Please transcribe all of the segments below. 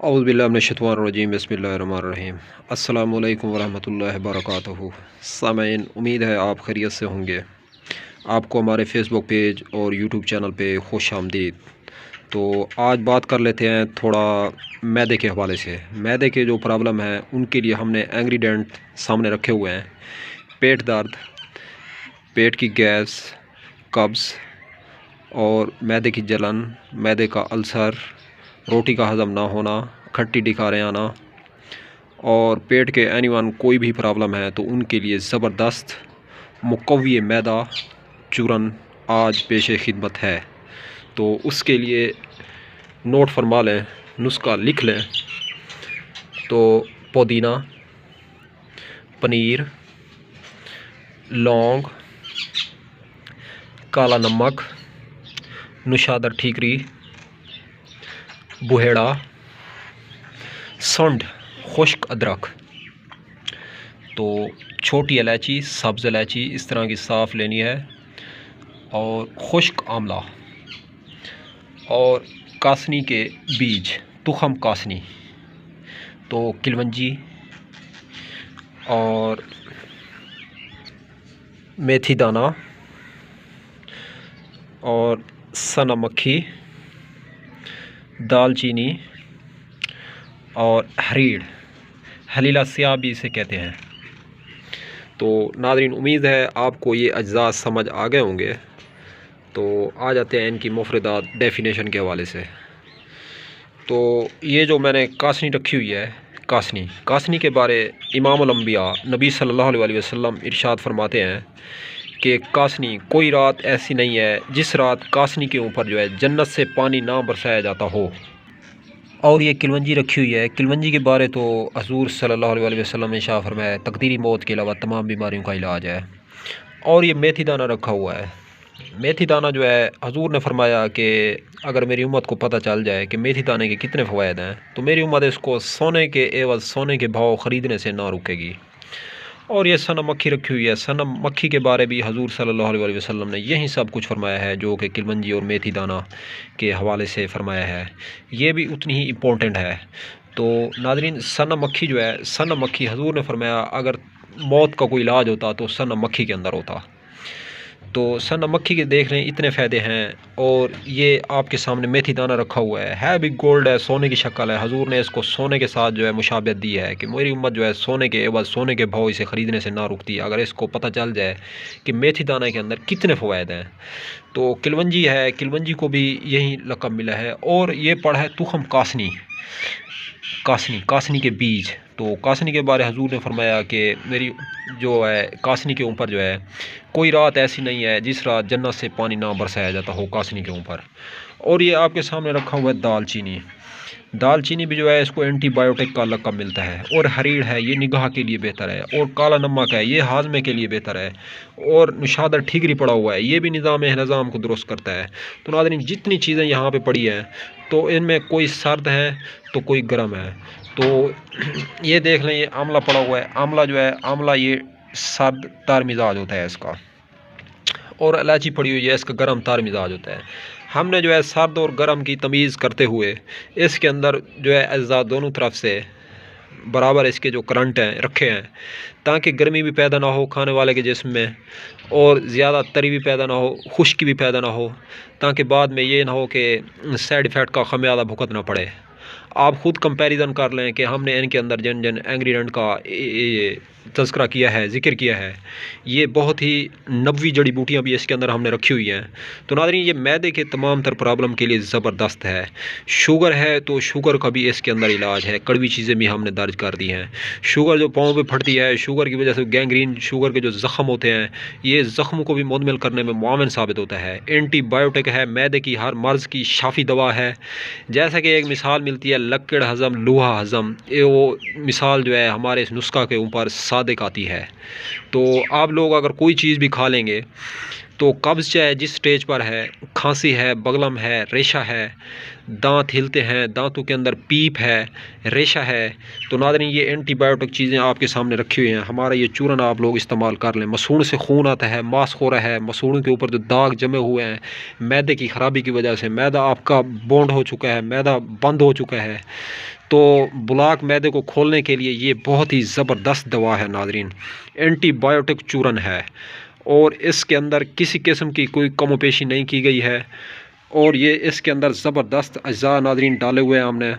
औज़ुबिल्लाहिमिनश्शैतानिर्रजीम बिस्मिल्लाहिर्रहमानिर्रहीम अस्सलामुअलैकुम वरहमतुल्लाहि वबरकातुहू। सामईन, उम्मीद है आप खैरियत से होंगे। आपको हमारे फ़ेसबुक पेज और यूट्यूब चैनल पे खुश आमदीद। तो आज बात कर लेते हैं थोड़ा मैदे के हवाले से। मैदे के जो प्रॉब्लम है उनके लिए हमने इंग्रेडिएंट सामने रखे हुए हैं। पेट दर्द, पेट की गैस, कब्ज़ और मैदे की जलन, मैदे का अल्सर, रोटी का हज़म ना होना, खट्टी डिकारें आना और पेट के एनीवन कोई भी प्रॉब्लम है तो उनके लिए ज़बरदस्त मुक़व्वी मैदा चूरन आज पेश खिदमत है। तो उसके लिए नोट फरमा लें, नुस्खा लिख लें। तो पुदीना, पनीर, लौंग, काला नमक, नुशादर ठीकरी, बुहेड़ा, सुंड, खुश्क अदरक। तो छोटी इलायची, सब्ज़ इलायची इस तरह की साफ़ लेनी है और खुश्क आंवला और कासनी के बीज, तुखम कासनी। तो किलवंजी और मेथी दाना और सना मक्खी, दालचीनी और हरीड़, हलीला स्याह भी इसे कहते हैं। तो नाज़रीन, उम्मीद है आपको ये अज्जा समझ आ गए होंगे। तो आ जाते हैं इनकी मुफरदात डेफिनेशन के हवाले से। तो ये जो मैंने कासनी रखी हुई है, कासनी के बारे इमामुल अंबिया नबी सल्लल्लाहु अलैहि वसल्लम इरशाद फरमाते हैं कि कासनी, कोई रात ऐसी नहीं है जिस रात कासनी के ऊपर जो है जन्नत से पानी ना बरसाया जाता हो। और ये किलवंजी रखी हुई है। किलवंजी के बारे तो हज़ूर सल्लल्लाहु अलैहि वसल्लम ने शाह फरमाया तकदीरी मौत के अलावा तमाम बीमारियों का इलाज है। और ये मेथी दाना रखा हुआ है। मेथी दाना जो है हज़ूर ने फरमाया कि अगर मेरी उम्मत को पता चल जाए कि मेथी दाने के कितने फ़वाइद हैं तो मेरी उम्मत इसको सोने के एवज़ सोने के भाव ख़रीदने से ना रुकेगी। और ये सनम मक्खी रखी हुई है। सनम मक्खी के बारे भी हज़ूर सल्लल्लाहु अलैहि वसल्लम ने यही सब कुछ फरमाया है जो कि किलवंजी और मेथी दाना के हवाले से फरमाया है। ये भी उतनी ही इम्पोर्टेंट है। तो नाज़रीन, सनम मक्खी जो है, सनम मक्खी हज़ूर ने फरमाया अगर मौत का कोई इलाज होता तो सनम मक्खी के अंदर होता। तो सनम मक्खी के देख लें इतने फ़ायदे हैं। और ये आपके सामने मेथी दाना रखा हुआ है भी गोल्ड है, सोने की शक्ल है। हज़ूर ने इसको सोने के साथ जो है मुशाबहत दी है कि मेरी उम्मत जो है सोने के एवज़ सोने के भाव इसे ख़रीदने से ना रुकती अगर इसको पता चल जाए कि मेथी दाना के अंदर कितने फ़वाइद हैं। तो किलवंजी है, किलवंजी को भी यही लक़ब मिला है। और ये पड़ा है तुखम कासनी, कासनी के बीज। तो कासनी के बारे हज़ूर ने फरमाया कि मेरी जो है कासनी के ऊपर जो है कोई रात ऐसी नहीं है जिस रात जन्नत से पानी ना बरसाया जाता हो कासनी के ऊपर। और ये आपके सामने रखा हुआ है दालचीनी। दालचीनी भी जो है इसको एंटीबायोटिक का लक़ब मिलता है। और हरीड़ है, ये निगाह के लिए बेहतर है। और काला नमक है, ये हाजमे के लिए बेहतर है। और नुशादर ठीकरी पड़ा हुआ है, ये भी निज़ाम को दुरुस्त करता है। तो नाज़रीन, जितनी चीज़ें यहाँ पे पड़ी हैं तो इनमें कोई सर्द है तो कोई गर्म है। तो ये देख लें, ये आंवला पड़ा हुआ है। आंवला जो है, आंवला ये सर्द तार मिजाज होता है इसका। और इलायची पड़ी हुई है, इसका गर्म तार मिजाज होता है। हमने जो है सर्द और गर्म की तमीज़ करते हुए इसके अंदर जो है अज्जा दोनों तरफ से बराबर इसके जो करंट हैं रखे हैं ताकि गर्मी भी पैदा ना हो खाने वाले के जिस्म में और ज़्यादा तरी भी पैदा ना हो, खुश्की भी पैदा ना हो, ताकि बाद में ये ना हो कि साइड इफ़ेक्ट का खमियाजा भुगतना पड़े। आप ख़ुद कंपैरिजन कर लें कि हमने इनके अंदर जिन जिन इंग्रेडिएंट का तज़किरा किया है, ज़िक्र किया है, ये बहुत ही नबवी जड़ी बूटियाँ भी इसके अंदर हमने रखी हुई हैं। तो नाज़रीन, ये मैदे के तमाम तर प्रॉब्लम के लिए ज़बरदस्त है। शुगर है तो शुगर का भी इसके अंदर इलाज है। कड़वी चीज़ें भी हमने दर्ज कर दी हैं। शुगर जो पाँव पे फटती है, शुगर की वजह से गैंग्रीन, शुगर के जो ज़ख़म होते हैं, ये ज़ख़म को भी मुकम्मल करने में मुआविन साबित होता है। एंटीबायोटिक है, मैदे की हर मर्ज़ की शाफ़ी दवा है। जैसा कि एक मिसाल मिलती है लक्कड़ हज़म, लूहा हज़म, ये वो मिसाल जो है हमारे इस नुस्खा के ऊपर सादिक आती है। तो आप लोग अगर कोई चीज़ भी खा लेंगे तो कब्ज़ चाहे जिस स्टेज पर है, खांसी है, बगलम है, रेशा है, दांत हिलते हैं, दांतों के अंदर पीप है, रेशा है, तो नाज़रीन ये एंटीबायोटिक चीज़ें आपके सामने रखी हुई हैं। हमारा ये चूरन आप लोग इस्तेमाल कर लें। मसूड़ से खून आता है, मांस हो रहा है, मसूड़ों के ऊपर जो दाग जमे हुए हैं मैदे की ख़राबी की वजह से, मैदा आपका बॉन्ड हो चुका है, मैदा बंद हो चुका है, तो ब्लॉक मैदे को खोलने के लिए ये बहुत ही ज़बरदस्त दवा है नाज़रीन, एंटीबायोटिक चूरन है। और इसके अंदर किसी किस्म की कोई कमोपेशी नहीं की गई है, और ये इसके अंदर ज़बरदस्त अज्जा नाज़रीन डाले हुए हैं हमने।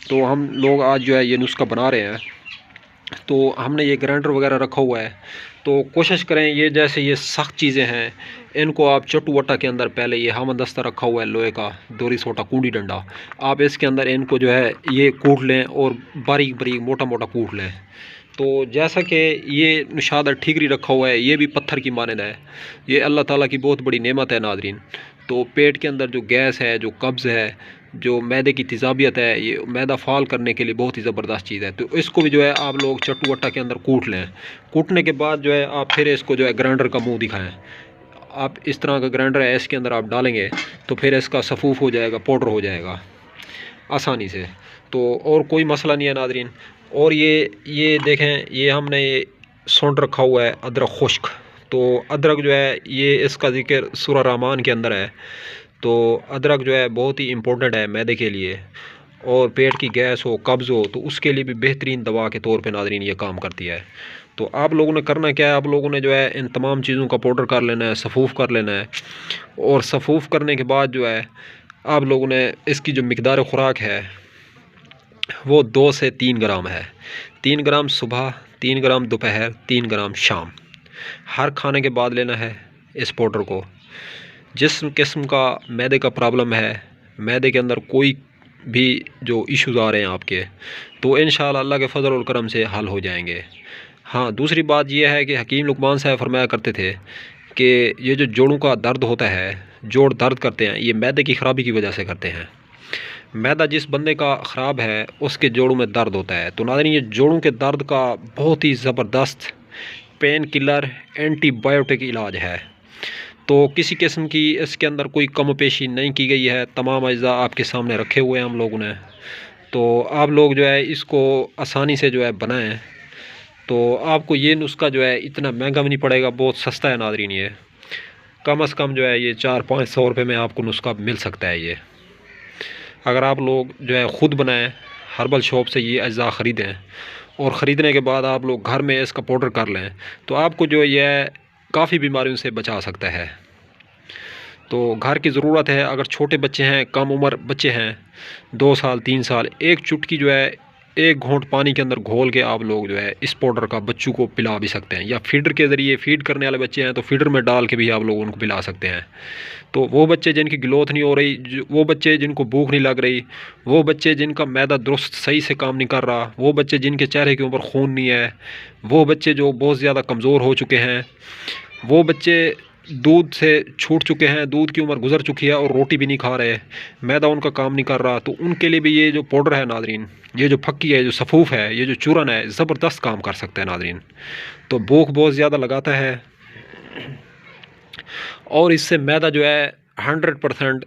तो हम लोग आज जो है ये नुस्खा बना रहे हैं। तो हमने ये ग्राइंडर वगैरह रखा हुआ है, तो कोशिश करें ये जैसे ये सख्त चीज़ें हैं इनको आप चट्टू वट्टा के अंदर, पहले ये हमदस्ता रखा हुआ है लोहे का, दोरी सोटा कूड़ी डंडा, आप इसके अंदर इनको जो है ये कूट लें और बारीक बारीक मोटा मोटा कूट लें। तो जैसा कि ये निशादा ठीकरी रखा हुआ है, ये भी पत्थर की मानद है, ये अल्लाह ताला की बहुत बड़ी नेमत है नाज़रीन। तो पेट के अंदर जो गैस है, जो कब्ज़ है, जो मैदे की तेज़ाबियत है, ये मैदा फाल करने के लिए बहुत ही ज़बरदस्त चीज़ है। तो इसको भी जो है आप लोग चट्टू वट्टा के अंदर कूट लें। कूटने के बाद जो है आप फिर इसको जो है ग्राइंडर का मुंह दिखाएं। आप इस तरह का ग्राइंडर है, इसके अंदर आप डालेंगे तो फिर इसका सफूफ हो जाएगा, पाउडर हो जाएगा आसानी से। तो और कोई मसला नहीं है नाज़रीन। और ये देखें, ये हमने ये सौंठ रखा हुआ है अदरक खुश्क। तो अदरक जो है ये इसका ज़िक्र सूरह रहमान के अंदर है। तो अदरक जो है बहुत ही इम्पोर्टेंट है मैदे के लिए, और पेट की गैस हो, कब्ज़ हो, तो उसके लिए भी बेहतरीन दवा के तौर पे नाज़रीन ये काम करती है। तो आप लोगों ने करना क्या है, आप लोगों ने जो है इन तमाम चीज़ों का पाउडर कर लेना है, सफूफ कर लेना है। और सफूफ करने के बाद जो है आप लोगों ने इसकी जो मिकदार खुराक है वो 2 से 3 ग्राम है। 3 ग्राम सुबह, 3 ग्राम दोपहर, 3 ग्राम शाम। हर खाने के बाद लेना है इस पाउडर को। जिस किस्म का मैदे का प्रॉब्लम है, मैदे के अंदर कोई भी जो इश्यूज़ आ रहे हैं आपके, तो इंशाअल्लाह अल्लाह के फजल और करम से हल हो जाएंगे। हाँ, दूसरी बात यह है कि हकीम लुकमान साहब फरमाया करते थे कि ये जो जोड़ों का दर्द होता है, जोड़ दर्द करते हैं, ये मैदे की ख़राबी की वजह से करते हैं। मैदा जिस बंदे का ख़राब है उसके जोड़ों में दर्द होता है। तो नाज़रीन ये जोड़ों के दर्द का बहुत ही ज़बरदस्त पेन किलर एंटीबायोटिक इलाज है। तो किसी किस्म की इसके अंदर कोई कम पेशी नहीं की गई है, तमाम अज्जा आपके सामने रखे हुए हैं हम लोगों ने। तो आप लोग जो है इसको आसानी से जो है बनाएं। तो आपको ये नुस्खा जो है इतना महंगा भी नहीं पड़ेगा, बहुत सस्ता है नाज़रीन। ये कम से कम जो है ये 400-500 रुपये में आपको नुस्खा मिल सकता है। ये अगर आप लोग जो है ख़ुद बनाएं, हर्बल शॉप से ये अज्जा ख़रीदें, और ख़रीदने के बाद आप लोग घर में इसका पाउडर कर लें, तो आपको जो यह काफ़ी बीमारियों से बचा सकता है। तो घर की ज़रूरत है, अगर छोटे बच्चे हैं, कम उम्र बच्चे हैं, 2 साल 3 साल, एक चुटकी जो है 1 घूंट पानी के अंदर घोल के आप लोग जो है इस पाउडर का बच्चों को पिला भी सकते हैं। या फीडर के ज़रिए, फीड करने वाले बच्चे हैं तो फीडर में डाल के भी आप लोग उनको पिला सकते हैं। तो वो बच्चे जिनकी ग्रोथ नहीं हो रही, वो बच्चे जिनको भूख नहीं लग रही, वो बच्चे जिनका मैदा दुरुस्त सही से काम नहीं कर रहा, वो बच्चे जिनके चेहरे के ऊपर खून नहीं है, वो बच्चे जो बहुत ज़्यादा कमज़ोर हो चुके हैं, वो बच्चे दूध से छूट चुके हैं, दूध की उम्र गुजर चुकी है और रोटी भी नहीं खा रहे, मैदा उनका काम नहीं कर रहा, तो उनके लिए भी ये जो पाउडर है नाज़रीन, ये जो फक्की है, जो सफूफ है, ये जो चूरन है, ज़बरदस्त काम कर सकता है नाज़रीन। तो भूख बहुत ज़्यादा लगाता है, और इससे मैदा जो है 100%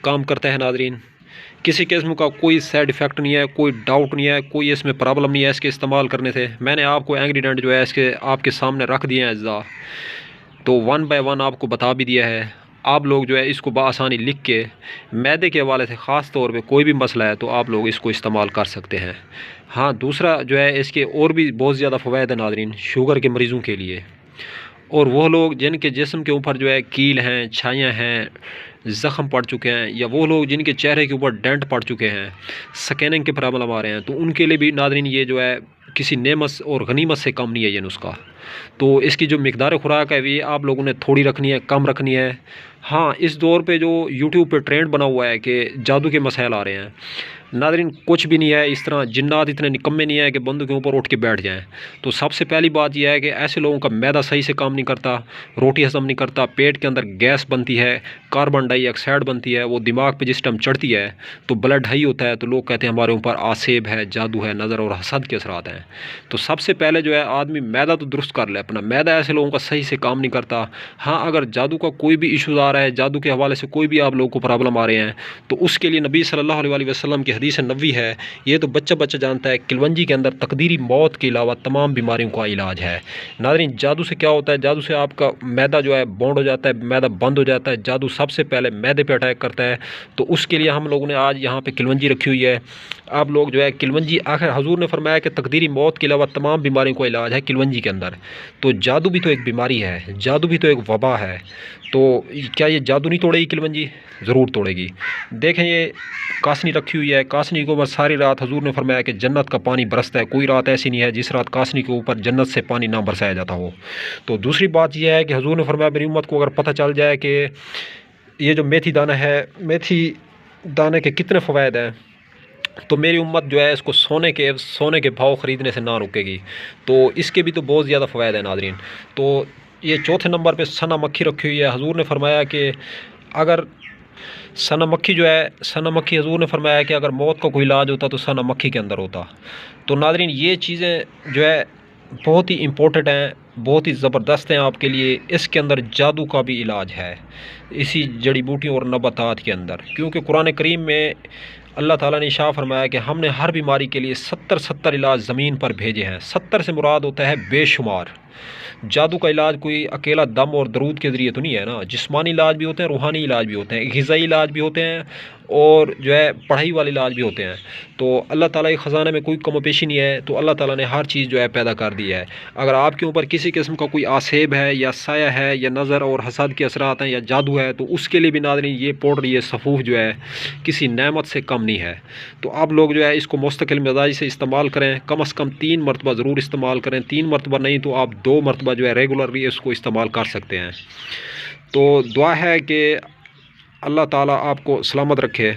काम करता है नाज़रीन। किसी किस्म का कोई साइड इफ़ेक्ट नहीं है, कोई डाउट नहीं है, कोई इसमें प्रॉब्लम नहीं है इसके इस्तेमाल करने से। मैंने आपको इंग्रेडिएंट जो है इसके आपके सामने रख दिए हैं अज्जा, तो 1 बाय 1 आपको बता भी दिया है। आप लोग जो है इसको बआसानी लिख के, मैदे के हवाले से ख़ास तौर पे कोई भी मसला है तो आप लोग इसको इस्तेमाल कर सकते हैं। हाँ, दूसरा जो है इसके और भी बहुत ज़्यादा फ़वाइद है नाज़रीन शुगर के मरीज़ों के लिए, और वो लोग जिनके जिस्म के ऊपर जो है कील हैं, छाइयाँ हैं, ज़ख़म पड़ चुके हैं, या वो लोग जिनके चेहरे के ऊपर डेंट पड़ चुके हैं, स्कैनिंग के प्रॉब्लम आ रहे हैं, तो उनके लिए भी नाज़रीन ये जो है किसी नेमत और गनीमत से कम नहीं है ये नुस्खा। तो इसकी जो मिकदार खुराक है ये आप लोगों ने थोड़ी रखनी है, कम रखनी है। हाँ, इस दौर पे जो यूट्यूब पे ट्रेंड बना हुआ है कि जादू के मसाइल आ रहे हैं, नादरीन कुछ भी नहीं है, इस तरह जिन्नात इतने निकम्मे नहीं है कि बंदों के ऊपर उठ के बैठ जाएं। तो सबसे पहली बात यह है कि ऐसे लोगों का मैदा सही से काम नहीं करता, रोटी हजम नहीं करता, पेट के अंदर गैस बनती है, कार्बन डाइऑक्साइड बनती है, वो दिमाग पे जिस टाइम चढ़ती है तो ब्लड हाई होता है, तो लोग कहते हैं हमारे ऊपर आसेब है, जादू है, नज़र और हसद के असरात हैं। तो सबसे पहले जो है आदमी मैदा तो दुरुस्त कर ले अपना। मैदा ऐसे लोगों का सही से काम नहीं करता। हाँ, अगर जादू का कोई भी इशूज़ आ रहा है, जादू के हवाले से कोई भी आप लोगों को प्रॉब्लम आ रहे हैं, तो उसके लिए नबी सल्लल्लाहु अलैहि वसल्लम की हदीस नबवी है, ये तो बच्चा बच्चा जानता है, किलवंजी के अंदर तकदीरी मौत के अलावा तमाम बीमारियों का इलाज है। नादरीन, जादू से क्या होता है? जादू से आपका मैदा जो है बॉन्ड हो जाता है, मैदा बंद हो जाता है। जादू सबसे पहले मैदे पे अटैक करता है। तो उसके लिए हम लोगों ने आज यहाँ पे किलवंजी रखी हुई है। आप लोग जो है किलवंजी, आखिर हजूर ने फरमाया कि तकदीरी मौत के अलावा तमाम बीमारियों का इलाज है किलवंजी के अंदर। तो जादू भी तो एक बीमारी है, जादू भी तो एक वबा है। तो क्या ये जादू नहीं तोड़ेगी किलवंजी? ज़रूर तोड़ेगी। देखें, ये कासनी रखी हुई है, कासनी के ऊपर सारी रात हजूर ने फरमाया कि जन्नत का पानी बरसता है। कोई रात ऐसी नहीं है जिस रात कासनी के ऊपर जन्नत से पानी ना बरसाया जाता हो। तो दूसरी बात यह है कि हजूर ने फरमाया मेरी उम्मत को अगर पता चल जाए कि ये जो मेथी दाना है, मेथी दाने के कितने फ़वायद हैं, तो मेरी उम्मत जो है इसको सोने के भाव ख़रीदने से ना रुकेगी। तो इसके भी तो बहुत ज़्यादा फ़वायद हैं नाज़रीन। तो ये चौथे नंबर पे सना मक्खी रखी हुई है। हजूर ने फरमाया कि अगर सना मक्खी जो है, सना मक्खी, हजूर ने फरमाया कि अगर मौत का कोई इलाज होता तो सना मक्खी के अंदर होता। तो नाज़रीन, ये चीज़ें जो है बहुत ही इम्पोर्टेंट हैं, बहुत ही ज़बरदस्त हैं आपके लिए। इसके अंदर जादू का भी इलाज है, इसी जड़ी बूटियों और नबातात के अंदर। क्योंकि कुरान करीम में अल्लाह ताला ने इरशाद फरमाया कि हमने हर बीमारी के लिए 70 इलाज ज़मीन पर भेजे हैं। 70 से मुराद होता है बेशुमार। जादू का इलाज कोई अकेला दम और दरूद के ज़रिए तो नहीं है ना। जिस्मानी इलाज भी होते हैं, रूहानी इलाज भी होते हैं, ग़िज़ाई इलाज भी होते हैं, और जो है पढ़ाई वाले इलाज भी होते हैं। तो अल्लाह ताला के ख़जाने में कोई कम पेशी नहीं है। तो अल्लाह ताला ने हर चीज़ जो है पैदा कर दी है। अगर आपके ऊपर किसी किस्म का कोई आसेब है, या साया है, या नज़र और हसद के असरात हैं, या जादू है, तो उसके लिए भी नाज़रीन ये पाउडर, ये सफ़ूफ जो है किसी नेमत से कम नहीं है। तो आप लोग जो है इसको मुस्तकिल मिजाज से इस्तेमाल करें। कम से कम 3 मरतबा ज़रूर इस्तेमाल करें। 3 मरतबा नहीं तो आप 2 मरतबा जो है रेगुलरली इसको इस्तेमाल कर सकते हैं। तो दुआ है कि अल्लाह ताला आपको सलामत रखे।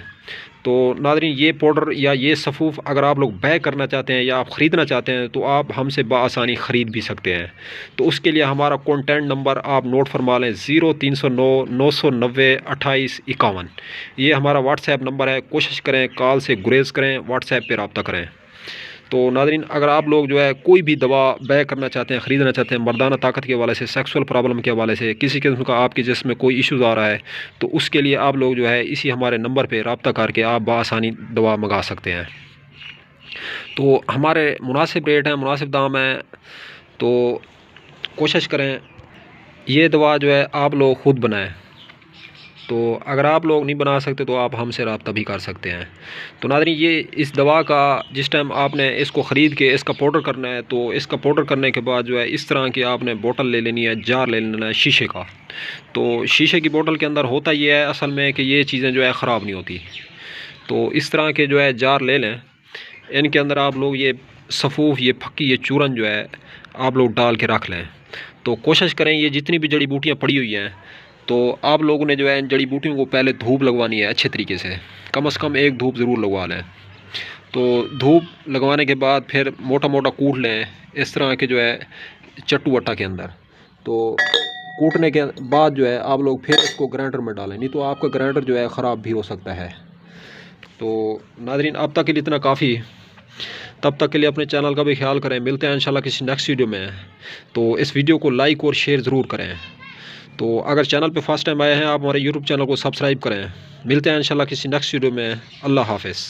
तो नाज़रीन, ये पाउडर या ये सफ़ूफ अगर आप लोग बै करना चाहते हैं या आप ख़रीदना चाहते हैं तो आप हमसे बआसानी ख़रीद भी सकते हैं। तो उसके लिए हमारा कॉन्टैक्ट नंबर आप नोट फरमा लें, 0309 990 2851। ये हमारा व्हाट्सएप नंबर है। कोशिश करें कॉल से गुरेज़ करें, व्हाट्सएप पर रब्ता करें। तो नाज़रीन, अगर आप लोग जो है कोई भी दवा बै करना चाहते हैं, ख़रीदना चाहते हैं, मर्दाना ताकत के हवाले से, सेक्सुअल प्रॉब्लम के हवाले से, किसी किस्म का आपके जिस्म में कोई इशूज़ आ रहा है, तो उसके लिए आप लोग जो है इसी हमारे नंबर पे रब्ता करके आप बआसानी दवा मंगा सकते हैं। तो हमारे मुनासिब रेट हैं, मुनासिब दाम हैं। तो कोशिश करें ये दवा जो है आप लोग ख़ुद बनाएँ। तो अगर आप लोग नहीं बना सकते तो आप हमसे रब्ता भी कर सकते हैं। तो नाज़रीन, ये इस दवा का जिस टाइम आपने इसको ख़रीद के इसका पाउडर करना है, तो इसका पाउडर करने के बाद जो है इस तरह की आपने बोतल ले लेनी है, जार ले लेना है शीशे का। तो शीशे की बोतल के अंदर होता ये है असल में कि ये चीज़ें जो है ख़राब नहीं होती। तो इस तरह के जो है जार ले लें, इनके अंदर आप लोग ये सफ़ूफ, ये फक्की, ये चूरन जो है आप लोग डाल के रख लें। तो कोशिश करें ये जितनी भी जड़ी बूटियाँ पड़ी हुई हैं, तो आप लोगों ने जो है इन जड़ी बूटियों को पहले धूप लगवानी है अच्छे तरीके से कम एक धूप ज़रूर लगवा लें। तो धूप लगवाने के बाद फिर मोटा मोटा कूट लें इस तरह के जो है चट्टू वट्टा के अंदर। तो कूटने के बाद जो है आप लोग फिर इसको ग्राइंडर में डालें, नहीं तो आपका ग्राइंडर जो है ख़राब भी हो सकता है। तो नाज़रीन, अब तक के लिए इतना काफ़ी। तब तक के लिए अपने चैनल का भी ख्याल करें। मिलते हैं इंशाल्लाह किसी नेक्स्ट वीडियो में। तो इस वीडियो को लाइक और शेयर ज़रूर करें। तो अगर चैनल पे फर्स्ट टाइम आए हैं, आप हमारे यूट्यूब चैनल को सब्सक्राइब करें। मिलते हैं इंशाल्लाह किसी नेक्स्ट वीडियो में। अल्लाह हाफ़िज़।